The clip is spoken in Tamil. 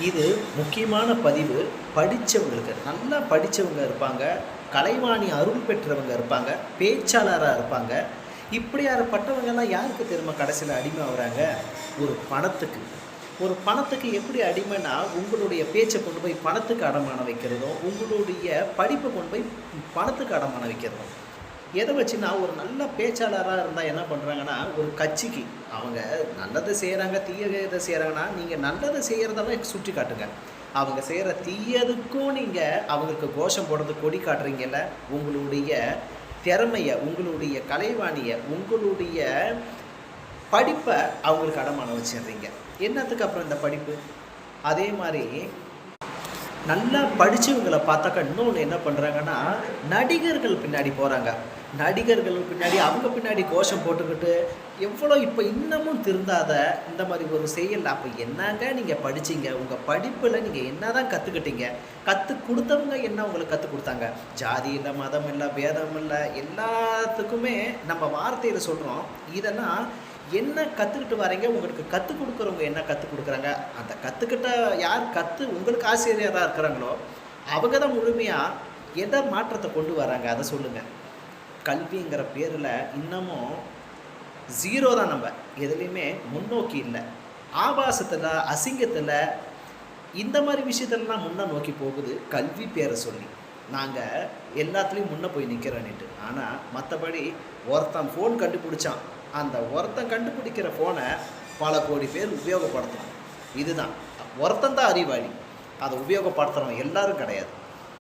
இது முக்கியமான பதிவு. படித்தவங்களுக்கு, நல்லா படித்தவங்க இருப்பாங்க, கலைவாணி அருள் பெற்றவங்க இருப்பாங்க, பேச்சாளராக இருப்பாங்க. இப்படியாப்பட்டவங்கெல்லாம் யாருக்கு தெரியுமா கடைசியில் அடிமை ஆகுறாங்க? ஒரு பணத்துக்கு. ஒரு பணத்துக்கு எப்படி அடிமைன்னா, உங்களுடைய பேச்சை கொண்டு போய் பணத்துக்கு அடமானம் வைக்கிறதும், உங்களுடைய படிப்பை கொண்டு போய் பணத்துக்கு அடமானம் வைக்கிறதும். எதை வச்சுன்னா, ஒரு நல்ல பேச்சாளராக இருந்தால் என்ன பண்ணுறாங்கன்னா, ஒரு கட்சிக்கு அவங்க நல்லதை செய்கிறாங்க, தீயதை செய்கிறாங்கன்னா, நீங்கள் நல்லதை செய்கிறதெல்லாம் சுட்டி காட்டுங்க. அவங்க செய்கிற தீயதுக்கும் நீங்கள் அவங்களுக்கு கோஷம் போடுறது, கொடி காட்டுறீங்கல்ல, உங்களுடைய திறமையை, உங்களுடைய கலைவாணியை, உங்களுடைய படிப்பை அவங்களுக்கு அடமானம் வச்சிடுறீங்க. என்னத்துக்கு அப்புறம் இந்த படிப்பு? அதே மாதிரி நல்லா படித்தவங்களை பார்த்தாக்கா இன்னொன்று என்ன பண்ணுறாங்கன்னா, நடிகர்கள் பின்னாடி போகிறாங்க. நடிகர்கள் பின்னாடி, அவங்க பின்னாடி கோஷம் போட்டுக்கிட்டு எவ்வளோ இப்போ இன்னமும் திருந்தாத இந்த மாதிரி ஒரு செயல். அப்போ என்னங்க நீங்கள் படிச்சிங்க? உங்கள் படிப்பில் நீங்கள் என்ன தான் கற்றுக்கிட்டீங்க? கற்றுக் கொடுத்தவங்க என்ன உங்களுக்கு கற்றுக் கொடுத்தாங்க? ஜாதி இல்லை, மதம் இல்லை, பேதம் இல்லை, எல்லாத்துக்குமே நம்ம வார்த்தையில் சொல்கிறோம். இதெல்லாம் என்ன கற்றுக்கிட்டு வரீங்க? உங்களுக்கு கற்றுக் கொடுக்குறவங்க என்ன கற்றுக் கொடுக்குறாங்க? அந்த கற்றுக்கிட்ட யார் உங்களுக்கு ஆசிரியராக இருக்கிறாங்களோ அவங்க தான் முழுமையாக எதை மாற்றத்தை கொண்டு வராங்க, அதை சொல்லுங்கள். கல்விங்கிற பேரில் இன்னமும் ஜீரோ தான். நம்ம எதுலேயுமே முன்னோக்கி இல்லை. ஆபாசத்தில், அசிங்கத்தில், இந்த மாதிரி விஷயத்துலலாம் முன்னே நோக்கி போகுது கல்வி பேரை சொல்லி. நாங்கள் எல்லாத்துலேயும் முன்னே போய் நிற்கிறோன்னுட்டு. ஆனால் மற்றபடி ஒருத்தன் ஃபோன் கண்டுபிடிச்சான், அந்த ஒருத்தன் கண்டுபிடிக்கிற ஃபோனை பல கோடி பேர் உபயோகப்படுத்தணும். இதுதான் ஒருத்தன் தான் அறிவாளி. அதை உபயோகப்படுத்துகிறவன் எல்லாரும் கிடையாது.